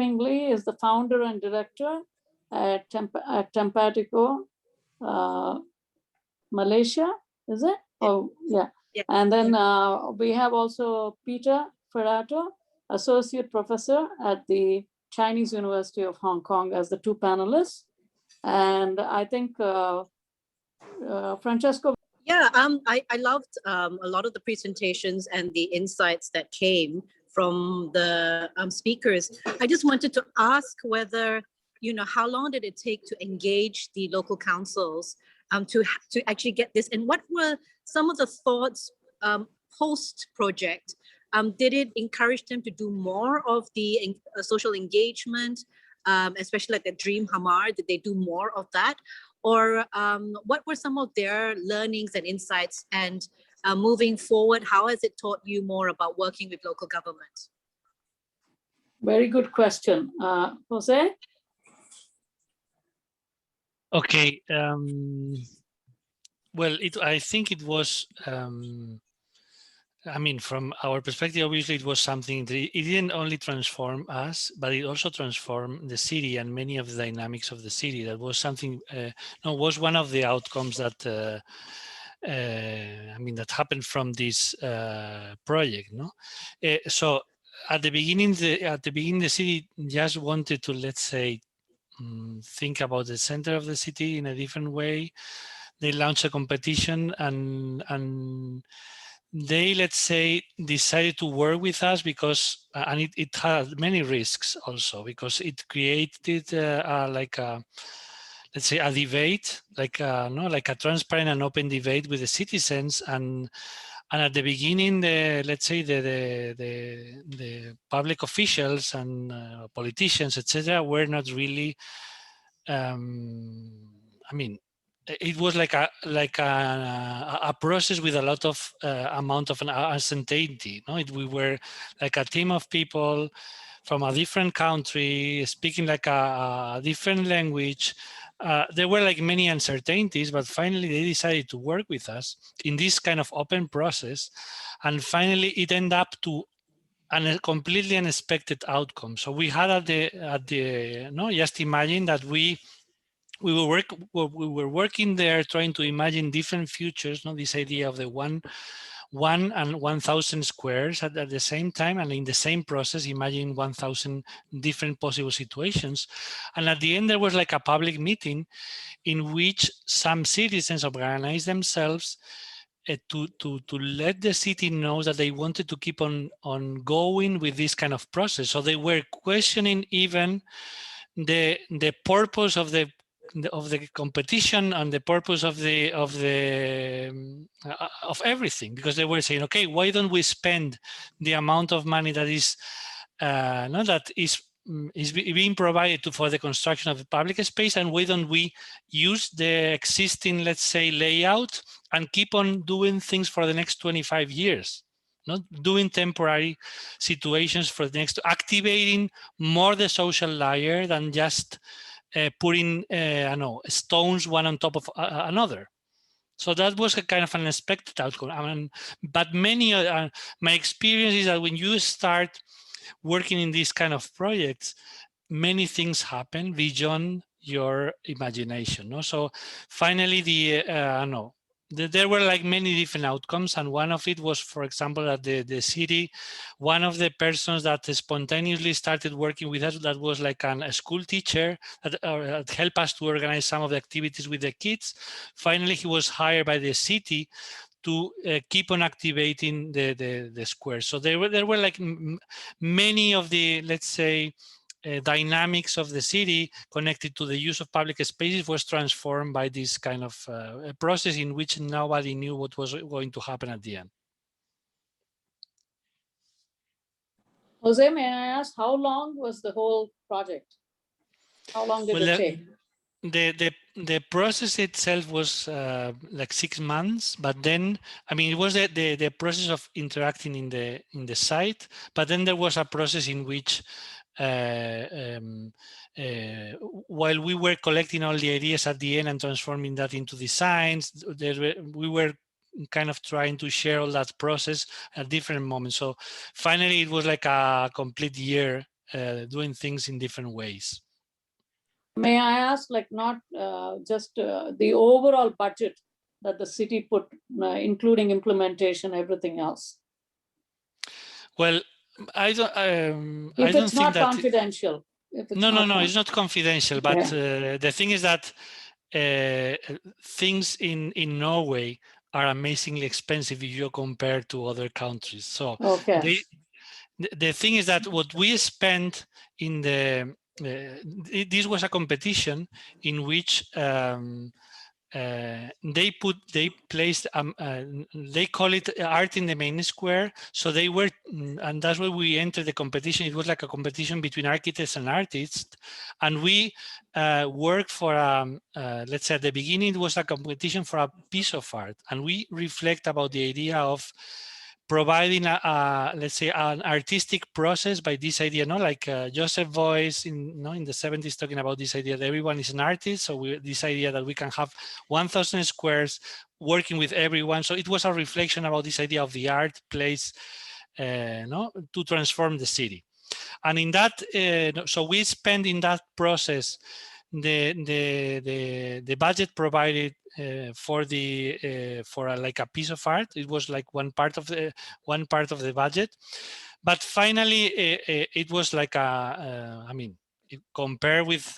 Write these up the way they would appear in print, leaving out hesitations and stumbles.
Ping Li is the founder and director at Tempatico, Malaysia, is it? Oh, yeah. Yeah. And then we have also Peter Ferretto, associate professor at the Chinese University of Hong Kong, as the two panelists. And I think Francesco. Yeah, I loved a lot of the presentations and the insights that came from the speakers. I just wanted to ask whether, how long did it take to engage the local councils to actually get this, and what were some of the thoughts post-project? Did it encourage them to do more of the social engagement, especially like the Dream Hamar? Did they do more of that? Or what were some of their learnings and insights? And moving forward, how has it taught you more about working with local government? Very good question. Jose? Okay. Well, I think it was, I mean, from our perspective, obviously it was something that it didn't only transform us, but it also transformed the city and many of the dynamics of the city. That was something, was one of the outcomes that, I mean, that happened from this project, no? So at the beginning, the city just wanted to, let's say, think about the center of the city in a different way. They launched a competition and they, let's say, decided to work with us because, and it had many risks also, because it created like a, let's say, a debate, like like a transparent and open debate with the citizens. And at the beginning, let's say the public officials and politicians, etc., were not really. I mean, it was like a process with a lot of amount of uncertainty. No, we were like a team of people from a different country speaking like a different language. There were like many uncertainties, but finally they decided to work with us in this kind of open process, and finally it ended up to a completely unexpected outcome. So we had just imagine that we were working there trying to imagine different futures, this idea of the one and 1,000 squares at the same time, and in the same process imagine 1,000 different possible situations. And at the end there was like a public meeting in which some citizens organized themselves to let the city know that they wanted to keep on going with this kind of process. So they were questioning even the purpose of the competition and the purpose of everything, because they were saying, okay, why don't we spend the amount of money that is being provided for the construction of the public space, and why don't we use the existing, let's say, layout and keep on doing things for the next 25 years, not doing temporary situations for the next, activating more the social layer than just putting stones one on top of another. So that was a kind of an unexpected outcome. But my experience is that when you start working in these kind of projects, many things happen beyond your imagination. No? So finally, there were like many different outcomes, and one of it was, for example, that the city, one of the persons that spontaneously started working with us, that was like a school teacher that helped us to organize some of the activities with the kids. Finally, he was hired by the city to keep on activating the square. So there were like many of the, let's say, dynamics of the city connected to the use of public spaces was transformed by this kind of process in which nobody knew what was going to happen at the end. Jose, may I ask, how long was the whole project? How long did it take? The process itself was like 6 months, but then, I mean, it was the process of interacting in the site, but then there was a process in which while we were collecting all the ideas at the end and transforming that into designs, we were kind of trying to share all that process at different moments. So finally, it was like a complete year doing things in different ways. May I ask, like, not just the overall budget that the city put, including implementation, everything else? Well, I don't. If I don't it's think not that. confidential. If it's No, not it's not confidential. But Yeah. the thing is that things in Norway are amazingly expensive if you compare to other countries. So Okay. the thing is that what we spent in the this was a competition in which they placed they call it art in the main square. So they were, and that's why we entered the competition. It was like a competition between architects and artists, and we worked for let's say at the beginning it was a competition for a piece of art, and we reflect about the idea of providing let's say an artistic process by this idea, like Joseph Beuys in the 70s talking about this idea that everyone is an artist. So this idea that we can have 1,000 squares working with everyone. So it was a reflection about this idea of the art place to transform the city. And in that, so we spend in that process the budget provided for like a piece of art. It was like one part of the budget, but finally it was like I mean, compared with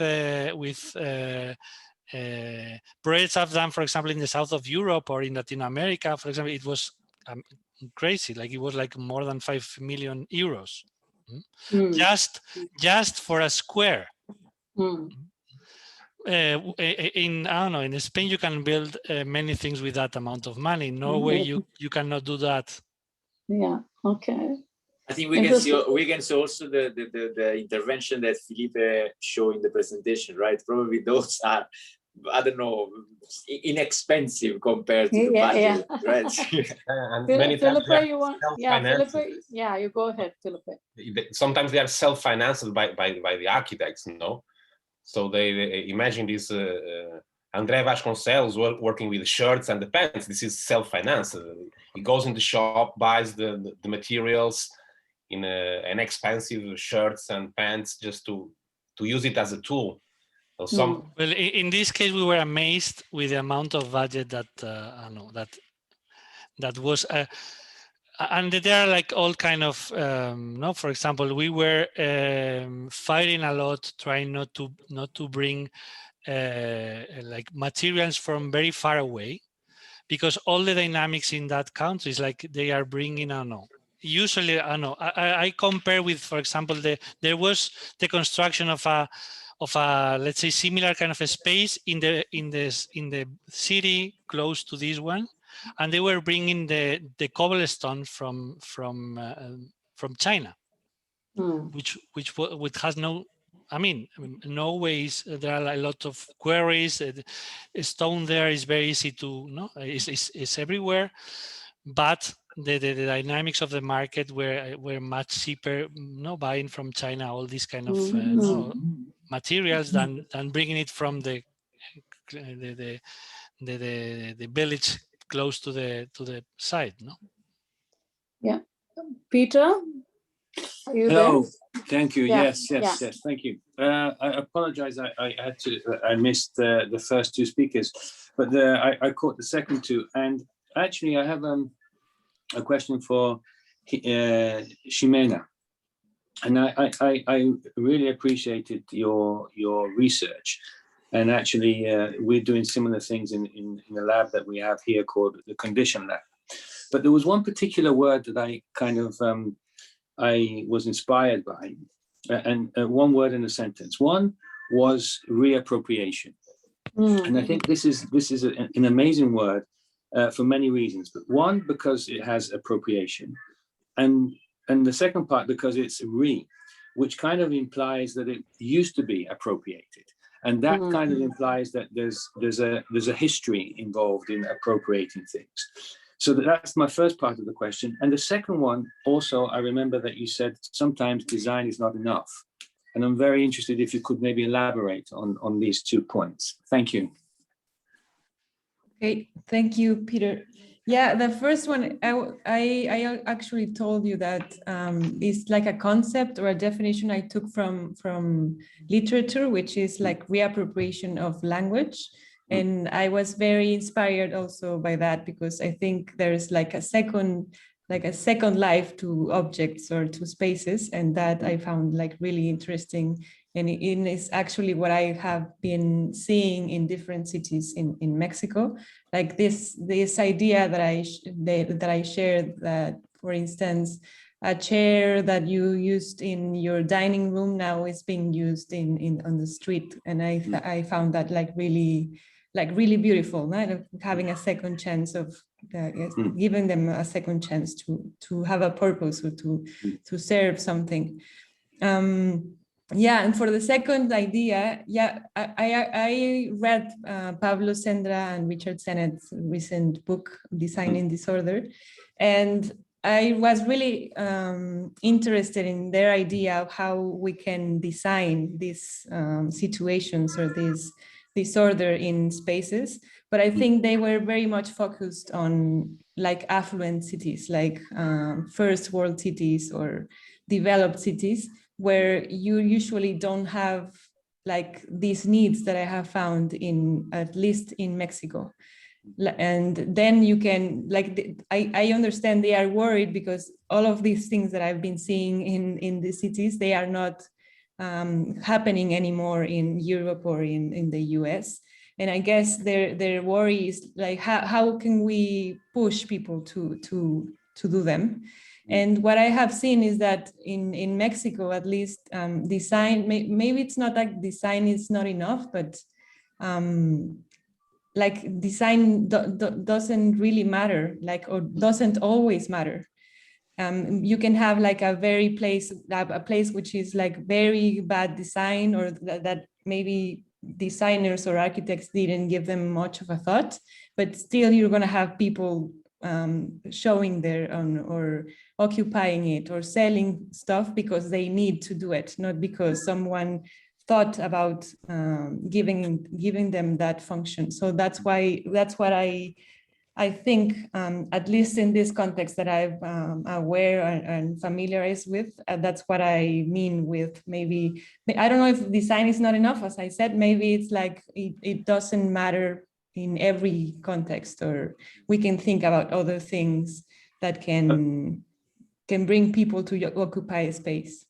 projects I've done, for example, in the south of Europe or in Latin America, for example, it was crazy. Like it was like more than 5 million euros just for a square. In I don't know, in Spain you can build many things with that amount of money. In Norway you cannot do that. Yeah. Okay. I think we can see also the intervention that Felipe showed in the presentation, right? Probably those are, I don't know, inexpensive compared to the budget, right? And many times Felipe, you want? Yeah, Felipe. Yeah, you go ahead, Felipe. Sometimes they are self-financed by the architects, no? So they imagine this André Vasconcelos working with the shirts and the pants. This is self-financed. He goes in the shop, buys the materials in an expensive shirts and pants just to use it as a tool. So well, in this case, we were amazed with the amount of budget that I know that was. And there are like all kind of for example, we were fighting a lot, trying not to bring like materials from very far away, because all the dynamics in that country is like they are bringing, I don't know. Usually, I compare with, for example, there was the construction of a let's say similar kind of a space in the city close to this one, and they were bringing the cobblestone from China, which has no. I mean, no ways. There are a lot of quarries. Stone there is very easy to it's everywhere, but the dynamics of the market were much cheaper. Buying from China all these kind of materials than bringing it from the village close to the site. No. Yeah, Peter. Hello, thank you. Yeah. Yes, thank you. I apologize. I missed the first two speakers, but I caught the second two. And actually, I have a question for Ximena. And I really appreciated your research. And actually, we're doing similar things in the lab that we have here called the Condition Lab. But there was one particular word that I kind of I was inspired by, and one word in a sentence. One was reappropriation, and I think this is an amazing word for many reasons. But one, because it has appropriation, and the second part because it's which kind of implies that it used to be appropriated, and that kind of implies that there's a history involved in appropriating things. So that's my first part of the question. And the second one, also, I remember that you said sometimes design is not enough. And I'm very interested if you could maybe elaborate on these 2 points. Thank you. Okay, thank you, Peter. Yeah, the first one, I actually told you that it's like a concept or a definition I took from literature, which is like reappropriation of language. And I was very inspired also by that, because I think there's like a second life to objects or to spaces, and that I found like really interesting. And it is actually what I have been seeing in different cities in Mexico, like this idea that I shared, that, for instance, a chair that you used in your dining room now is being used on the street, and I found that really beautiful, right? Having a second chance of giving them a second chance to have a purpose or to serve something. Yeah, and for the second idea, yeah, I read Pablo Sendra and Richard Sennett's recent book, Designing Disorder, and I was really interested in their idea of how we can design these situations or this disorder in spaces. But I think they were very much focused on like affluent cities, like first world cities or developed cities, where you usually don't have like these needs that I have found at least in Mexico. And then you can I understand they are worried because all of these things that I've been seeing in the cities, they are not happening anymore in Europe or in the US. And I guess their worry is like, how can we push people to do them? And what I have seen is that in Mexico, at least, design, maybe it's not like design is not enough, but like design doesn't really matter, or doesn't always matter. You can have like a place which is like very bad design, or that maybe designers or architects didn't give them much of a thought, but still you're going to have people showing their own or occupying it or selling stuff because they need to do it, not because someone thought about giving them that function. So that's what I think, at least in this context that I'm aware and familiarized with, that's what I mean with maybe, I don't know if design is not enough, as I said, maybe it's like it doesn't matter in every context, or we can think about other things that can bring people to occupy a space.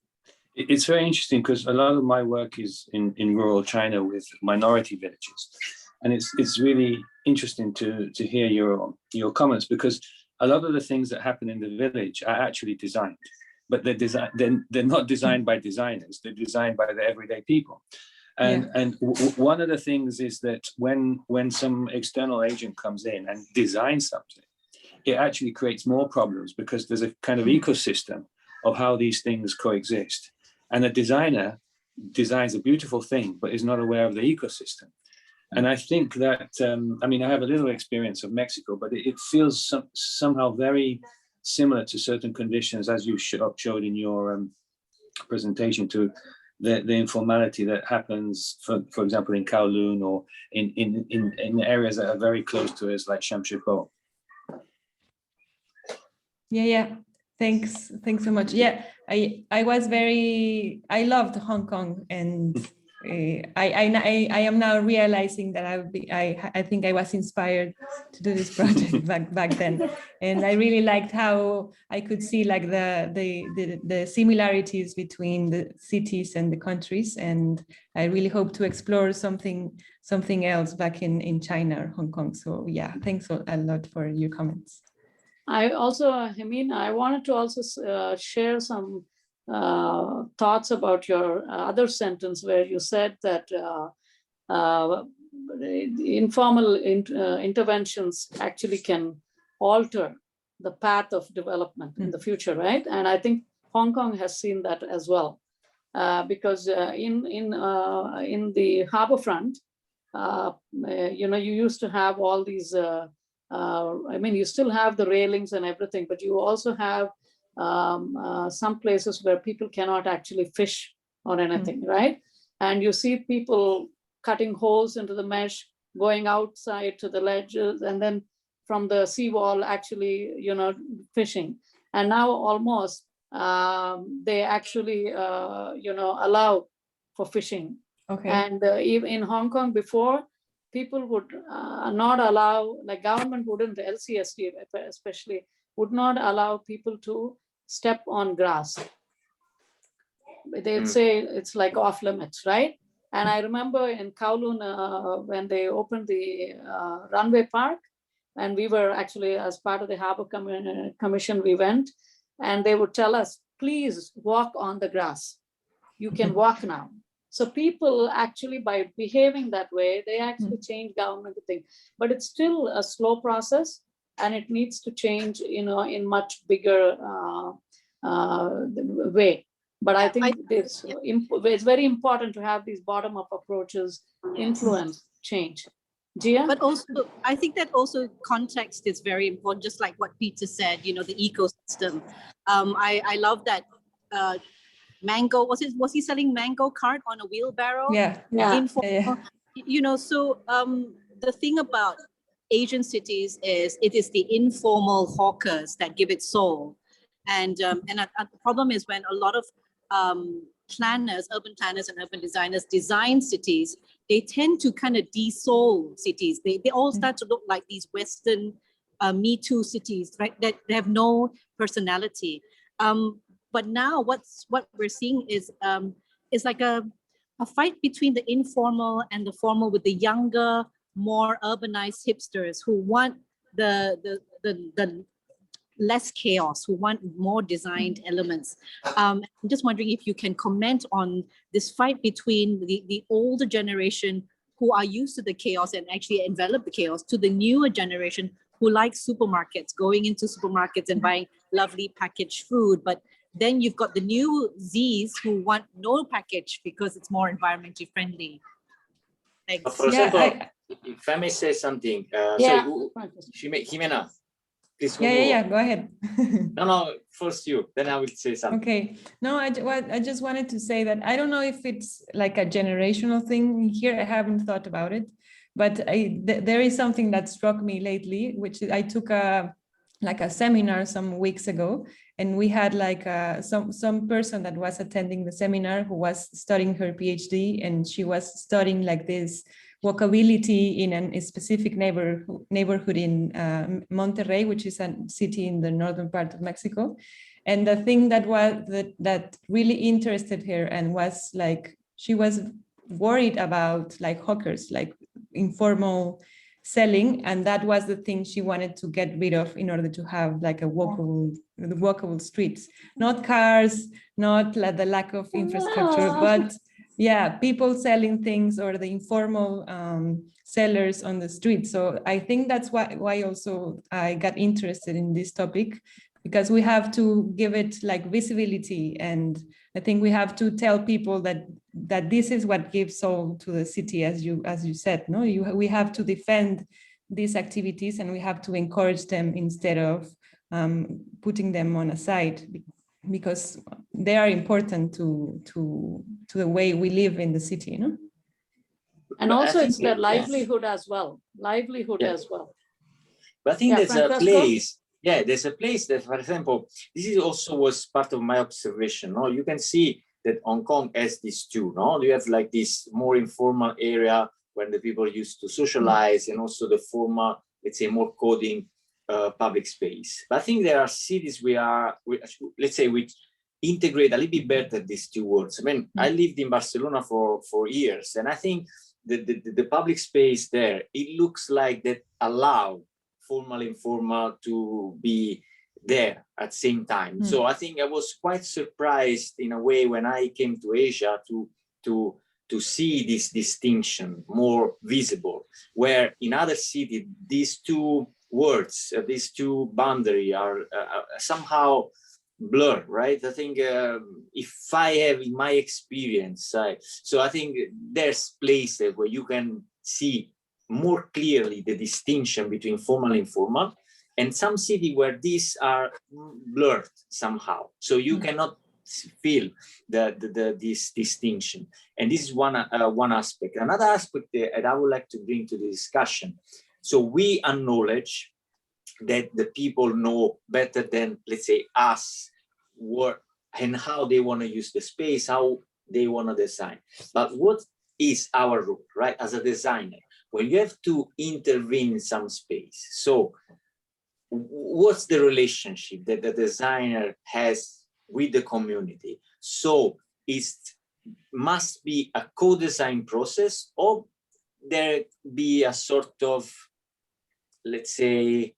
It's very interesting because a lot of my work is in rural China with minority villages. And it's really interesting to hear your comments, because a lot of the things that happen in the village are actually designed, but they're not designed by designers, they're designed by the everyday people. And one of the things is that when some external agent comes in and designs something, it actually creates more problems, because there's a kind of ecosystem of how these things coexist. And a designer designs a beautiful thing, but is not aware of the ecosystem. And I think that, I have a little experience of Mexico, but it feels somehow very similar to certain conditions, as you showed in your presentation, to the informality that happens, for example, in Kowloon, or in areas that are very close to us, like Shamshipo. Yeah. Thanks so much. Yeah, I loved Hong Kong, and I am now realizing that I think I was inspired to do this project back then, and I really liked how I could see like the similarities between the cities and the countries, and I really hope to explore something else back in China or Hong Kong. So yeah, thanks a lot for your comments. I wanted to also share some thoughts about your other sentence where you said that informal interventions actually can alter the path of development in the future, right? And I think Hong Kong has seen that as well, because in the harborfront, you used to have all these. You still have the railings and everything, but you also have some places where people cannot actually fish or anything, right? And you see people cutting holes into the mesh, going outside to the ledges, and then from the seawall actually, fishing. And now almost they actually, allow for fishing. Okay. And even in Hong Kong before, people would not allow, like government wouldn't, the LCSD especially, would not allow people to step on grass. They'd say it's like off limits, right? And I remember in Kowloon, when they opened the runway park, and we were actually, as part of the Harbor Commission, we went, and they would tell us, please walk on the grass. You can walk now. So people actually, by behaving that way, they actually change government thing. But it's still a slow process, and it needs to change, in much bigger way. But I think it's very important to have these bottom-up approaches influence change. Gia? But also, I think that also context is very important, just like what Peter said, the ecosystem. I love that mango, was he selling mango cart on a wheelbarrow? Yeah. So the thing about Asian cities is it is the informal hawkers that give it soul. And the problem is when a lot of planners, urban planners and urban designers design cities, they tend to kind of de-soul cities. They all start to look like these Western Me Too cities, right? That they have no personality. But now what we're seeing is like a fight between the informal and the formal, with the younger, more urbanized hipsters who want the less chaos, who want more designed elements. I'm just wondering if you can comment on this fight between the older generation who are used to the chaos and actually envelop the chaos, to the newer generation who like supermarkets, going into supermarkets and buying lovely packaged food. But then you've got the new Zs who want no package because it's more environmentally friendly. Thanks. For example, if I may say something, Jimena, please. Yeah, go ahead. No, first you, then I will say something. Okay. No, I just wanted to say that I don't know if it's like a generational thing here. I haven't thought about it, but there is something that struck me lately, which I took a seminar some weeks ago, and we had like some person that was attending the seminar who was studying her PhD, and she was studying like this walkability in a specific neighborhood in Monterrey, which is a city in the northern part of Mexico. And the thing that really interested her and was like, she was worried about like hawkers, like informal selling, and that was the thing she wanted to get rid of in order to have like a walkable streets, not cars, not like the lack of infrastructure, but people selling things, or the informal sellers on the street. So I think that's why also I got interested in this topic, because we have to give it like visibility, and I think we have to tell people that this is what gives soul to the city, as you said. No, we have to defend these activities, and we have to encourage them instead of putting them on a side, because they are important to the way we live in the city, no? And also it's the livelihood as well. But I think there's a place. Yeah, there's a place that, for example, this is also was part of my observation. No, you can see that Hong Kong has this too. No, you have like this more informal area when the people used to socialize, and also the formal, let's say, more coding public space. But I think there are cities we integrate a little bit better these two words. I mean, I lived in Barcelona for years, and I think the public space there, it looks like that allow formal, informal to be there at the same time. So I think I was quite surprised in a way when I came to Asia to see this distinction more visible, where in other cities, these two words, these two boundaries are somehow blurred, right? I think if I have in my experience, so I think there's places where you can see more clearly the distinction between formal and informal, and some cities where these are blurred somehow. So you cannot feel this distinction. And this is one aspect. Another aspect that I would like to bring to the discussion. So we acknowledge that the people know better than, let's say, us, what and how they want to use the space, how they want to design. But what is our role, right, as a designer, when you have to intervene in some space? So what's the relationship that the designer has with the community? So it must be a co-design process, or there be a sort of, let's say,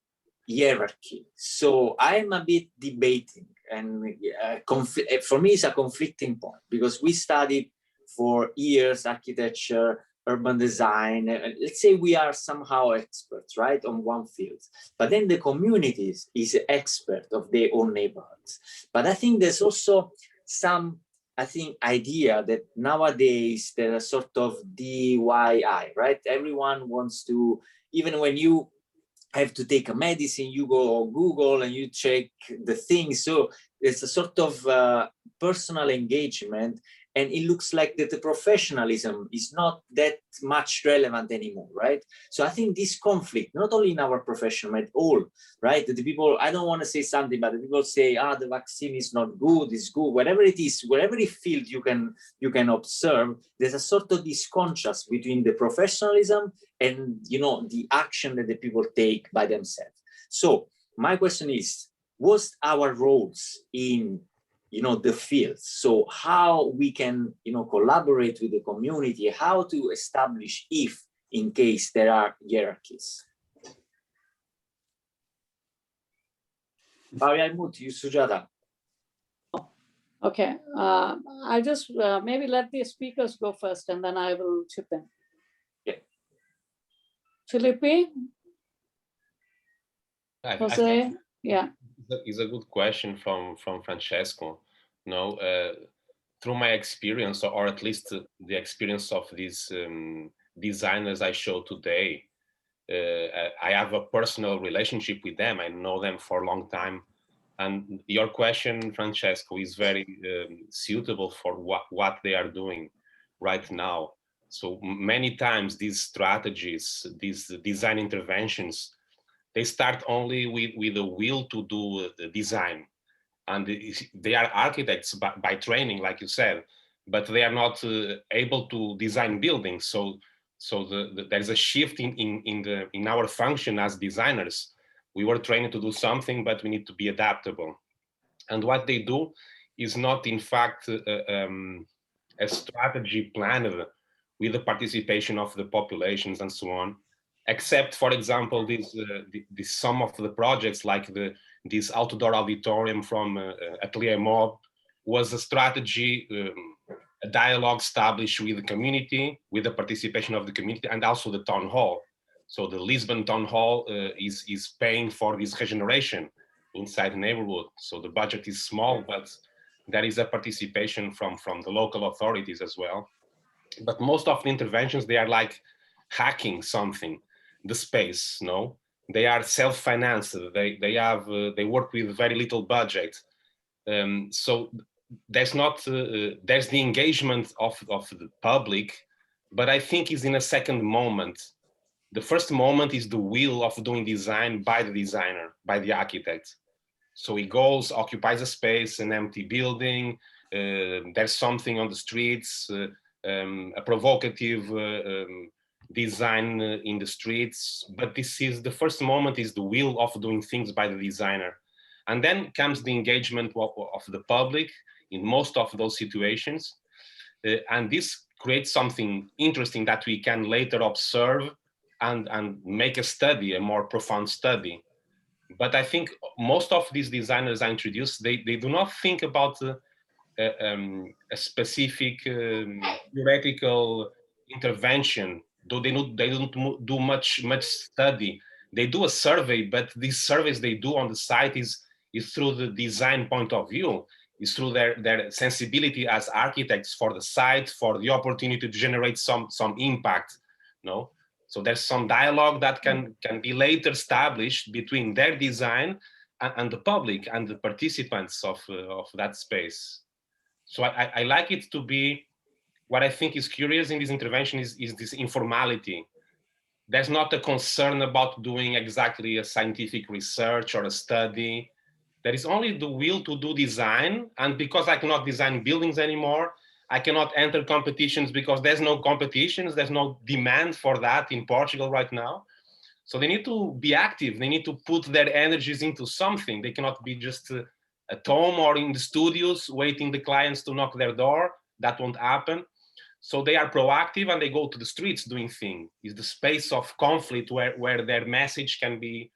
hierarchy. So I'm a bit debating, and for me it's a conflicting point, because we studied for years architecture, urban design. Let's say we are somehow experts, right, on one field, but then the communities is expert of their own neighborhoods. But I think there's also some, I think, idea that nowadays there's a sort of DIY, right? Everyone wants to, even when you have to take a medicine, you go on Google and you check the things. So it's a sort of personal engagement, and it looks like that the professionalism is not that much relevant anymore, right? So I think this conflict, not only in our profession, but all, right? The people, I don't want to say something, but the people say, the vaccine is not good, it's good, whatever it is, whatever field you can observe, there's a sort of disconscious between the professionalism and, you know, the action that the people take by themselves. So my question is, what's our roles in, you know, the field? So how we can, you know, collaborate with the community, how to establish, if in case there are hierarchies. I move to you, Sujata. Okay, I'll just maybe let the speakers go first, and then I will chip in. Yeah. Felipe? Jose? Yeah. It's a good question from Francesco. You know, through my experience, or at least the experience of these designers I showed today, I have a personal relationship with them. I know them for a long time. And your question, Francesco, is very suitable for what they are doing right now. So many times these strategies, these design interventions, they start only with the will to do the design. And they are architects by training, like you said, but they are not able to design buildings. So there's a shift in our function as designers. We were trained to do something, but we need to be adaptable. And what they do is not, in fact, a strategy planned with the participation of the populations and so on, except, for example, some of the projects, like this outdoor auditorium from Atelier Mob, was a strategy, a dialogue established with the community, with the participation of the community, and also the town hall. So the Lisbon town hall is paying for this regeneration inside the neighborhood. So the budget is small, but there is a participation from the local authorities as well. But most of the interventions, they are like hacking something, the space, no? They are self-financed. They work with very little budget. So there's there's the engagement of the public, but I think it's in a second moment. The first moment is the will of doing design by the designer, by the architect. So he goes, occupies a space, an empty building, there's something on the streets, a provocative design in the streets, but this is the first moment, is the will of doing things by the designer. And then comes the engagement of the public in most of those situations. And this creates something interesting that we can later observe and make a study, a more profound study. But I think most of these designers I introduced, they do not think about a specific theoretical intervention. Though they don't do much study. They do a survey, but these surveys they do on the site is through the design point of view, is through their sensibility as architects for the site, for the opportunity to generate some impact. No, so there's some dialogue that can be later established between their design and the public and the participants of that space. So I like it to be, what I think is curious in this intervention is this informality. There's not a concern about doing exactly a scientific research or a study. There is only the will to do design. And because I cannot design buildings anymore, I cannot enter competitions because there's no competitions, there's no demand for that in Portugal right now. So they need to be active. They need to put their energies into something. They cannot be just at home or in the studios waiting the clients to knock their door. That won't happen. So they are proactive and they go to the streets doing things. It's the space of conflict where their message can be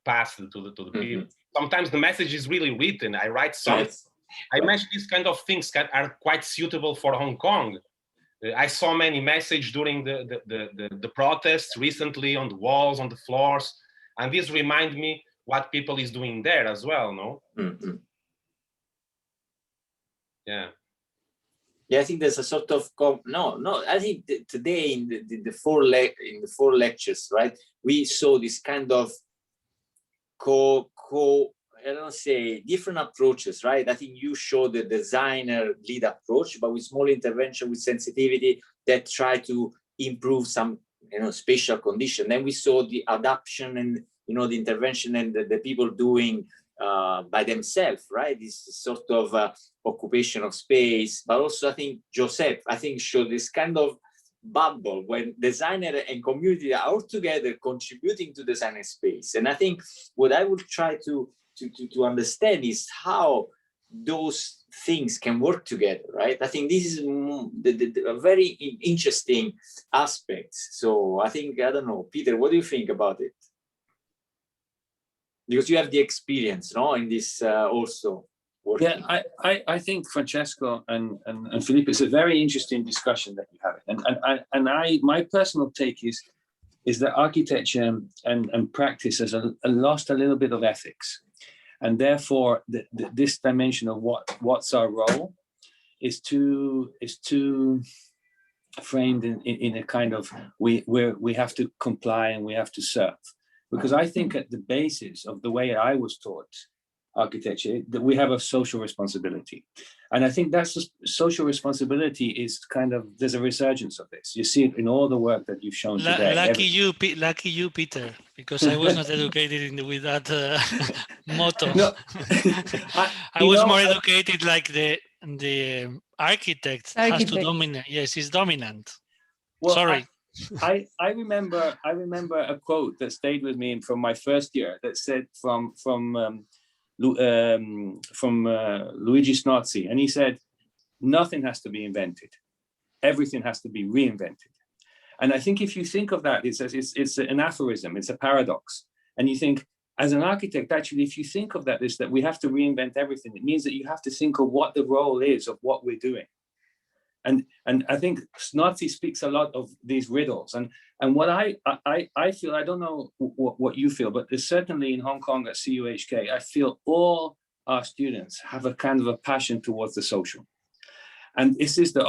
passed to the people. Sometimes the message is really written. I write songs. Yes. I imagine these kind of things are quite suitable for Hong Kong. I saw many messages during the protests recently on the walls, on the floors, and this remind me what people is doing there as well, no? Yeah. Yeah, I think there's a sort of I think today in the four lectures, right, we saw this kind of I don't say different approaches, right? I think you showed the designer lead approach, but with small intervention, with sensitivity that try to improve some, spatial condition. Then we saw the adaptation and, the intervention and the people doing by themselves, right? This sort of occupation of space, but also I think Joseph, showed this kind of bubble when designer and community are all together contributing to design space. And I think what I would try to understand is how those things can work together, right? I think this is a very interesting aspect. So I think, I don't know, Peter, what do you think about it? Because you have the experience, in this also working. Yeah, I think Francesco and Felipe, it's a very interesting discussion that you have. And my personal take is that architecture and practice has lost a little bit of ethics. And therefore, this dimension of what's our role is too framed in a kind of we have to comply and we have to serve. Because I think at the basis of the way I was taught architecture, that we have a social responsibility. And I think that's social responsibility is kind of, there's a resurgence of this. You see it in all the work that you've shown today. Lucky you, Peter, because I was not educated with that motto. No. I was more educated like the architect has to dominate. Yes, he's dominant. Well, sorry. I remember a quote that stayed with me from my first year that said from Luigi Snozzi, and he said, nothing has to be invented, everything has to be reinvented. And I think if you think of that, it's an aphorism, it's a paradox. And you think, as an architect, actually, if you think of that, is that we have to reinvent everything. It means that you have to think of what the role is of what we're doing. And I think Snozzi speaks a lot of these riddles. And what I feel, I don't know what you feel, but there's certainly in Hong Kong at CUHK, I feel all our students have a kind of a passion towards the social. And this is the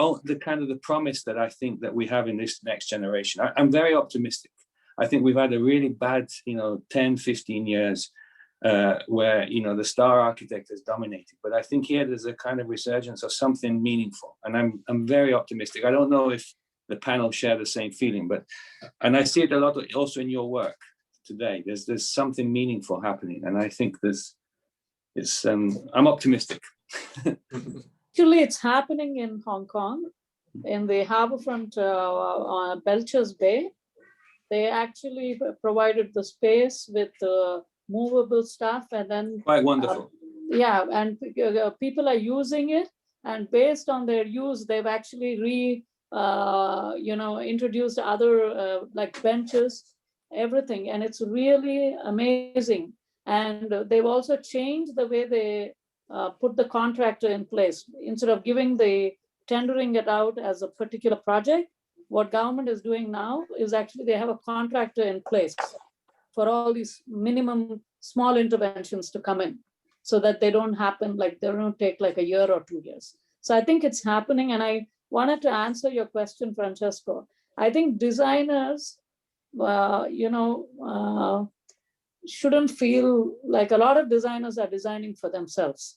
kind of the promise that I think that we have in this next generation. I'm very optimistic. I think we've had a really bad, 10, 15 years where, the star architect has dominated. But I think here there's a kind of resurgence of something meaningful. And I'm very optimistic. I don't know if the panel share the same feeling, and I see it a lot also in your work today. There's something meaningful happening. And I think I'm optimistic. Actually, it's happening in Hong Kong, in the harbourfront on Belcher's Bay. They actually provided the space with movable stuff, and then quite wonderful. And people are using it, and based on their use, they've actually introduced other like benches, everything, and it's really amazing. And they've also changed the way they put the contractor in place. Instead of tendering it out as a particular project, what government is doing now is actually they have a contractor in place for all these minimum small interventions to come in, so that they don't happen, like they don't take like a year or 2 years. So I think it's happening. And I wanted to answer your question, Francesco. I think designers, shouldn't feel like a lot of designers are designing for themselves.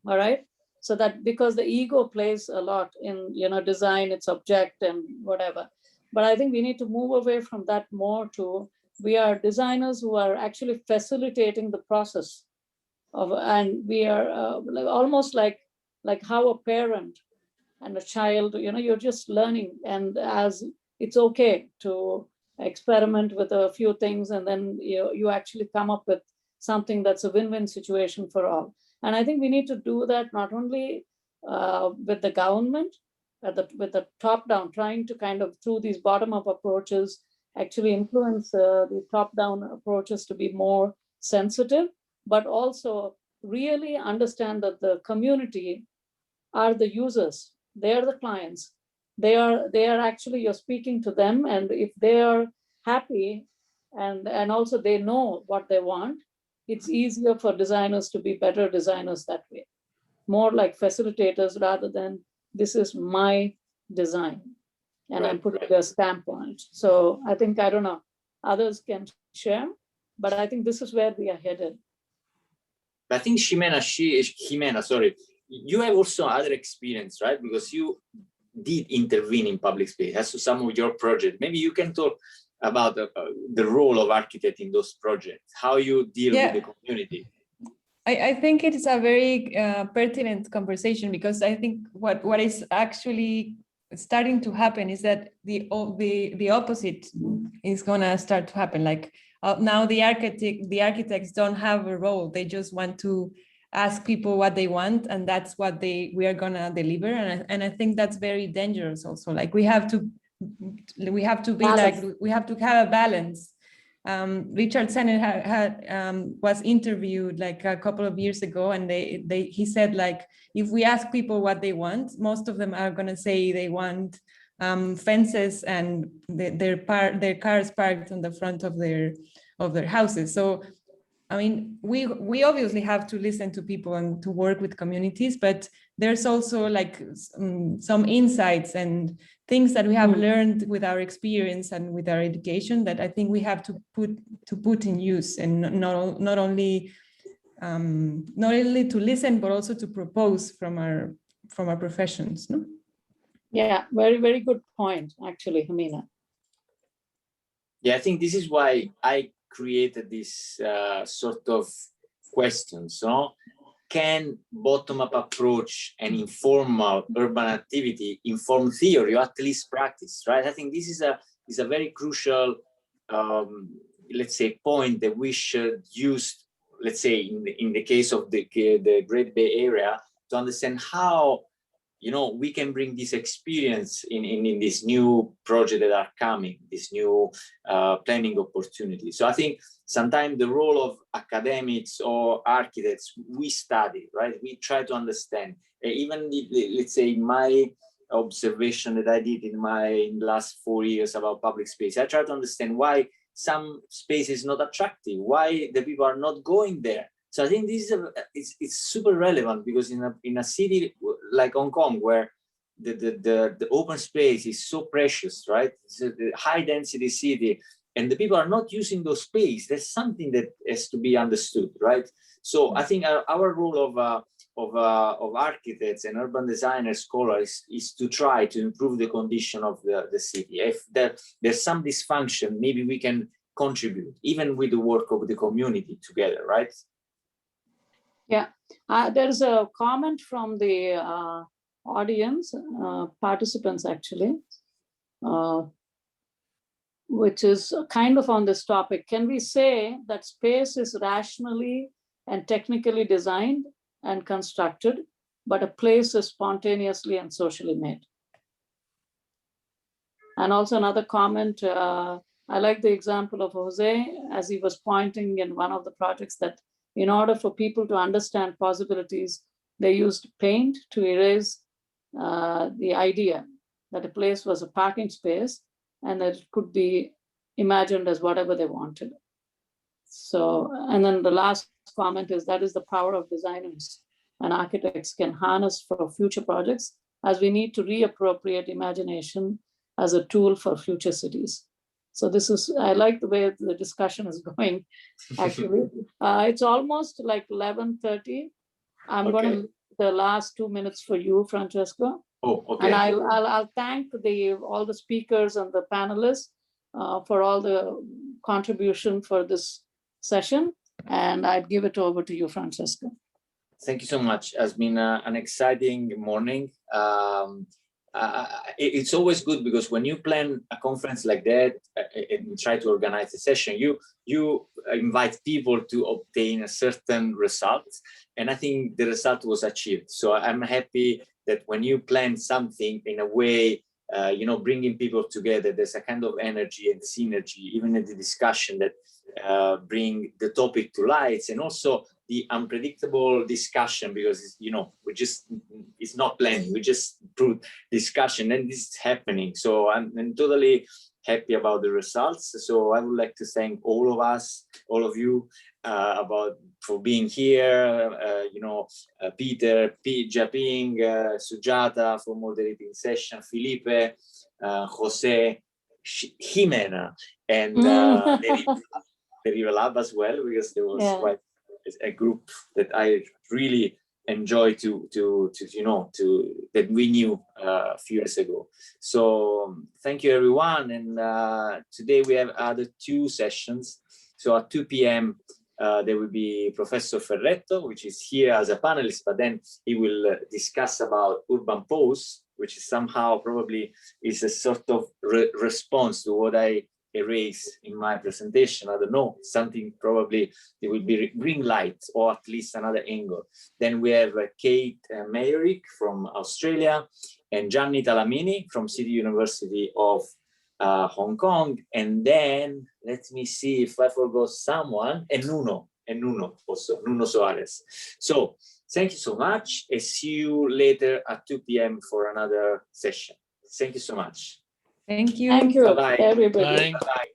All right. So that, because the ego plays a lot in, design, its object and whatever. But I think we need to move away from that more to, we are designers who are actually facilitating the process of, and we are almost like how a parent and a child, you're just learning, and as it's okay to experiment with a few things, and then you actually come up with something that's a win-win situation for all. And I think we need to do that not only with the government, with the top-down, trying to kind of, through these bottom-up approaches, actually influence the top-down approaches to be more sensitive, but also really understand that the community are the users, they are the clients, they are actually, you're speaking to them, and if they are happy and also they know what they want, it's easier for designers to be better designers that way, more like facilitators rather than this is my design and I'm putting a stamp on it. So I think, I don't know, others can share, but I think this is where we are headed. I think Jimena, sorry, you have also other experience, right? Because you did intervene in public space as to some of your projects. Maybe you can talk about the role of architect in those projects, how you deal with the community. I think it is a very pertinent conversation, because I think what is actually starting to happen is that the opposite is gonna start to happen. Like now the architects don't have a role, they just want to ask people what they want, and that's what we are gonna deliver. And I think that's very dangerous also. Like we have to be balance. Like we have to have a balance. Richard Sennett was interviewed like a couple of years ago, and he said, like, if we ask people what they want, most of them are gonna say they want fences and their cars parked on the front of their houses. So I mean, we obviously have to listen to people and to work with communities, but there's also like some insights and things that we have learned with our experience and with our education that I think we have to put in use, and not only to listen, but also to propose from our professions. No? Yeah, very, very good point, actually, Jimena. Yeah, I think this is why I created this sort of questions. So, can bottom-up approach and informal urban activity inform theory, or at least practice, right? I think this is a very crucial, let's say, point that we should use, let's say, in the case of the Great Bay Area, to understand how, we can bring this experience in this new project that are coming, this new planning opportunity. So I think sometimes the role of academics or architects, we study, right? We try to understand. Even, let's say, my observation that I did in the last 4 years about public space, I try to understand why some space is not attractive, why the people are not going there. So I think this is it's super relevant, because in a city like Hong Kong, where the open space is so precious, right? It's a high density city, and the people are not using those space. There's something that has to be understood, right? So I think our role of architects and urban designers, scholars, is to try to improve the condition of the city. If there's some dysfunction, maybe we can contribute, even with the work of the community together, right? Yeah, there's a comment from the audience, participants actually, which is kind of on this topic. Can we say that space is rationally and technically designed and constructed, but a place is spontaneously and socially made? And also another comment, I like the example of Jose, as he was pointing in one of the projects, that in order for people to understand possibilities, they used paint to erase the idea that a place was a parking space and that it could be imagined as whatever they wanted. So, and then the last comment is, that is the power of designers and architects can harness for future projects, as we need to reappropriate imagination as a tool for future cities. So this is, I like the way the discussion is going, actually. It's almost like 11:30. I'm going to the last 2 minutes for you, Francesco. Oh, okay. And I'll thank all the speakers and the panelists for all the contribution for this session. And I'd give it over to you, Francesco. Thank you so much. It's been an exciting morning. It's always good because when you plan a conference like that and try to organize a session, you invite people to obtain a certain result. And I think the result was achieved. So I'm happy that when you plan something in a way, bringing people together, there's a kind of energy and synergy, even in the discussion that bring the topic to light, and also the unpredictable discussion, because it's not planning, we just put discussion and this is happening. So I'm totally happy about the results. So I would like to thank all of you for being here, Peter, Japing, Sujata for moderating session, Felipe, Jose, Jimena, and Deriva Lab as well, because there was quite a group that I really enjoy that we knew a few years ago. So thank you everyone. And today we have other 2 sessions. So at 2 p.m. There will be Professor Ferretto, which is here as a panelist, but then he will discuss about urban pose, which is somehow probably is a sort of response to what I erase in my presentation. I don't know, something probably it will be green light or at least another angle. Then we have Kate Mayerick from Australia and Gianni Talamini from City University of Hong Kong. And then let me see if I forgot someone, and Nuno also, Nuno Soares. So thank you so much, and see you later at 2 p.m. for another session. Thank you so much. Thank you. Thank you, Bye-bye. everybody. Bye. Bye-bye.